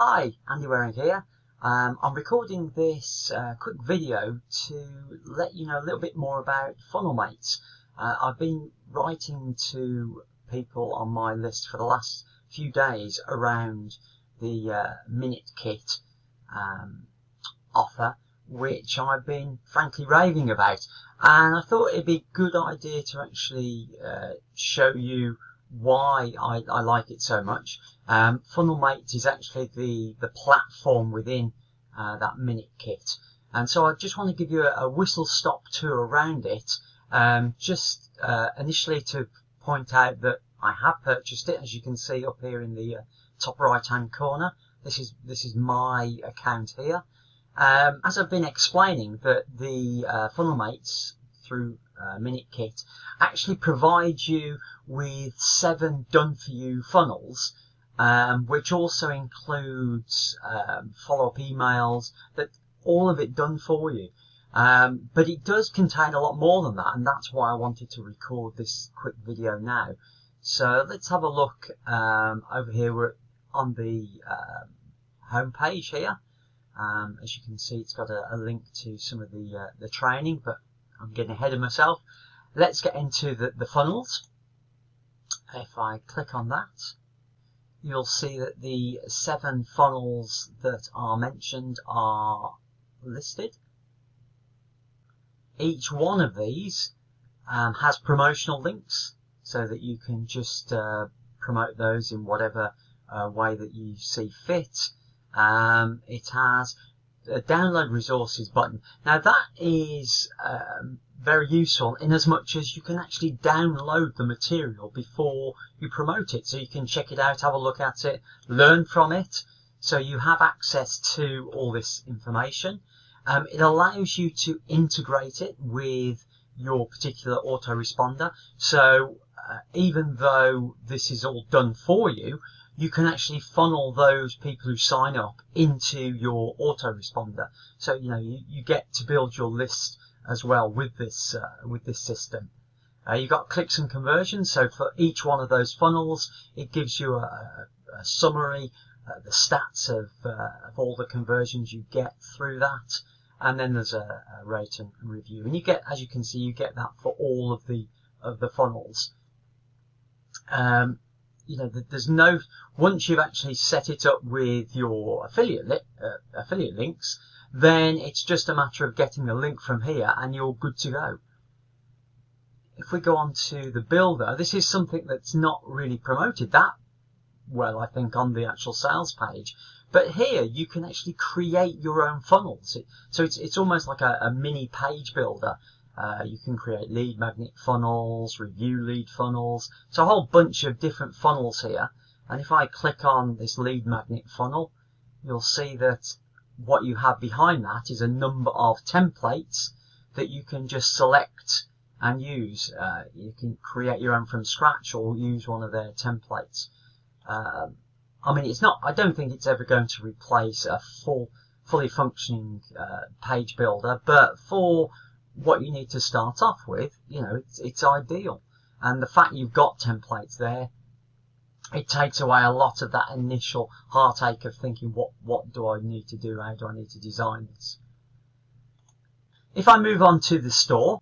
Hi, Andy Waring here. I'm recording this quick video to let you know a little bit more about funnel mates. I've been writing to people on my list for the last few days around the minute kit offer, which I've been frankly raving about, and I thought it'd be a good idea to actually show you why I like it so much. FunnelMate is actually the platform within that minute kit, and so I just want to give you a whistle-stop tour around it, just initially to point out that I have purchased it, as you can see up here in the top right hand corner. This is my account here. As I've been explaining, that the FunnelMates through Minute Kit actually provide you with 7 done-for-you funnels, which also includes follow-up emails, that all of it done for you. But it does contain a lot more than that, and that's why I wanted to record this quick video now. So let's have a look over here. We're on the home page here. As you can see, it's got a link to some of the training, but I'm getting ahead of myself. Let's get into the funnels. If I click on that, you'll see that the 7 funnels that are mentioned are listed. Each one of these has promotional links, so that you can just promote those in whatever way that you see fit. It has a download resources button. Now that is very useful, in as much as you can actually download the material before you promote it, so you can check it out, have a look at it, learn from it, so you have access to all this information. It allows you to integrate it with your particular autoresponder, so even though this is all done for you, you can actually funnel those people who sign up into your autoresponder. So you get to build your list as well with this system. You've got clicks and conversions. So for each one of those funnels, it gives you a summary, the stats of all the conversions you get through that, and then there's a rate and review. And you get, as you can see, you get that for all of the funnels. There's no, once you've actually set it up with your affiliate links, then it's just a matter of getting the link from here and you're good to go. If we go on to the builder, this is something that's not really promoted that well, I think, on the actual sales page. But here you can actually create your own funnels. So it's almost like a mini page builder. You can create lead magnet funnels, review lead funnels. So a whole bunch of different funnels here. And if I click on this lead magnet funnel, you'll see that what you have behind that is a number of templates that you can just select and use. You can create your own from scratch or use one of their templates. I mean, I don't think it's ever going to replace a fully functioning page builder, but for what you need to start off with, it's ideal. And the fact you've got templates there, it takes away a lot of that initial heartache of thinking, what do I need to do? How do I need to design this? If I move on to the store,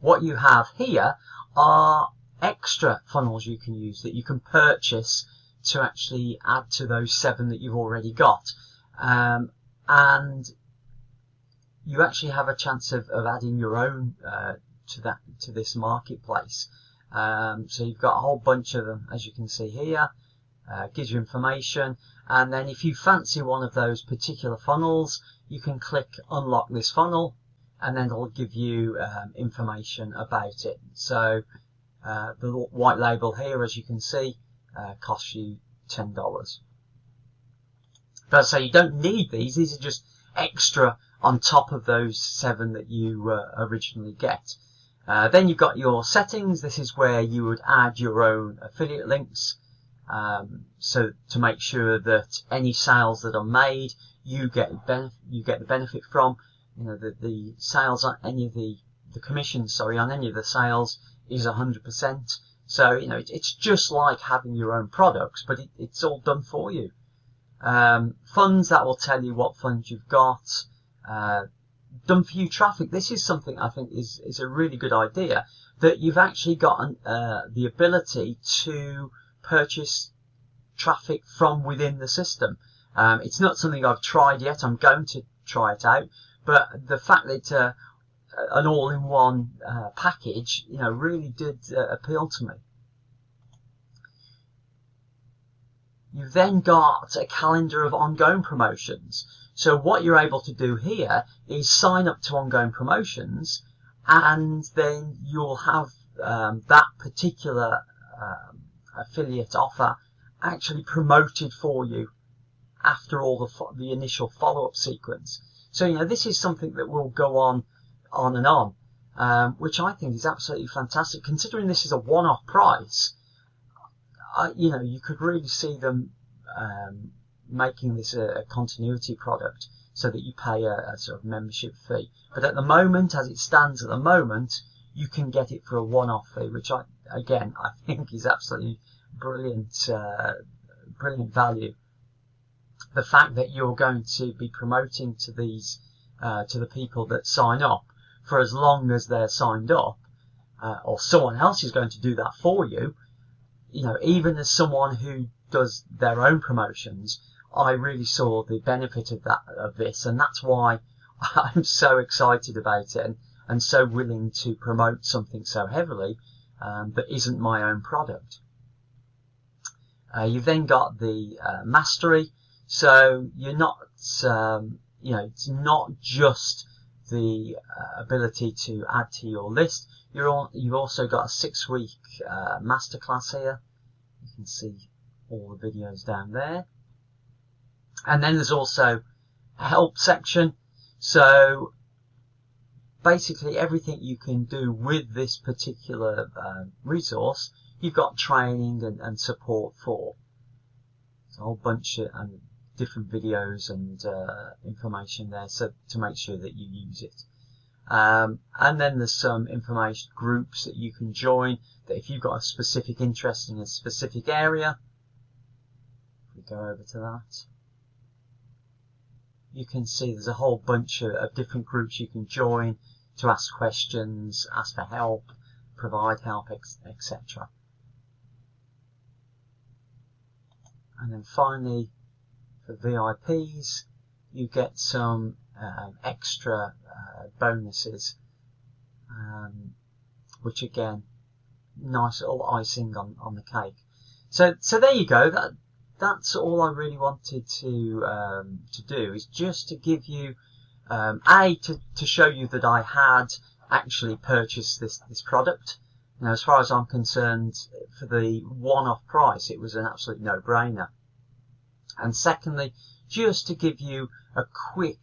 what you have here are extra funnels you can use that you can purchase to actually add to those 7 that you've already got. And you actually have a chance of adding your own to this marketplace. So you've got a whole bunch of them, as you can see here. Gives you information, and then if you fancy one of those particular funnels, you can click unlock this funnel, and then it'll give you information about it. So the white label here, as you can see, costs you $10. But so you don't need these. These are just extra on top of those 7 that you originally get. Then you've got your settings. This is where you would add your own affiliate links. So to make sure that any sales that are made, you get the benefit from. The sales on any of the commissions, on any of the sales is 100%. So, you know, it's just like having your own products, but it's all done for you. Funds, that will tell you what funds you've got. Done for you traffic. This is something I think is a really good idea, that you've actually got the ability to purchase traffic from within the system. It's not something I've tried yet. I'm going to try it out, but the fact that it's an all-in-one package, you know, really did appeal to me. You've then got a calendar of ongoing promotions. So what you're able to do here is sign up to ongoing promotions, and then you'll have that particular affiliate offer actually promoted for you after all the initial follow-up sequence. So, you know, this is something that will go on and on, which I think is absolutely fantastic. Considering this is a one-off price, you know, you could really see them making this a continuity product, so that you pay a sort of membership fee. But at the moment, as it stands at the moment, you can get it for a one-off fee, which I think is absolutely brilliant, brilliant value. The fact that you're going to be promoting to these, to the people that sign up for as long as they're signed up, or someone else is going to do that for you. You know, even as someone who does their own promotions, I really saw the benefit of this, and that's why I'm so excited about it and so willing to promote something so heavily that isn't my own product. You've then got the mastery, so you're not, you know, it's not just the ability to add to your list. You've also got a 6-week masterclass here. You can see all the videos down there. And then there's also a help section. So basically everything you can do with this particular resource, you've got training and support for. There's a whole bunch of different videos and information there, so to make sure that you use it. And then there's some information groups that you can join, that if you've got a specific interest in a specific area, if we go over to that, you can see there's a whole bunch of different groups you can join to ask questions, ask for help, provide help, etc. And then finally, for VIPs, you get some extra bonuses, which again, nice little icing on the cake. So there you go. That's all I really wanted to do, is just to give you to show you that I had actually purchased this product. Now, as far as I'm concerned, for the one-off price, it was an absolute no-brainer. And secondly, just to give you a quick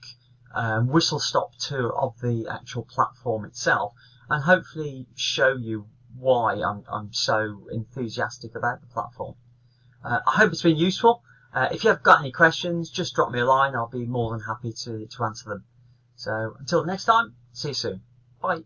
whistle-stop tour of the actual platform itself, and hopefully show you why I'm so enthusiastic about the platform. I hope it's been useful. If you have got any questions, just drop me a line. I'll be more than happy to answer them. So until next time, see you soon. Bye.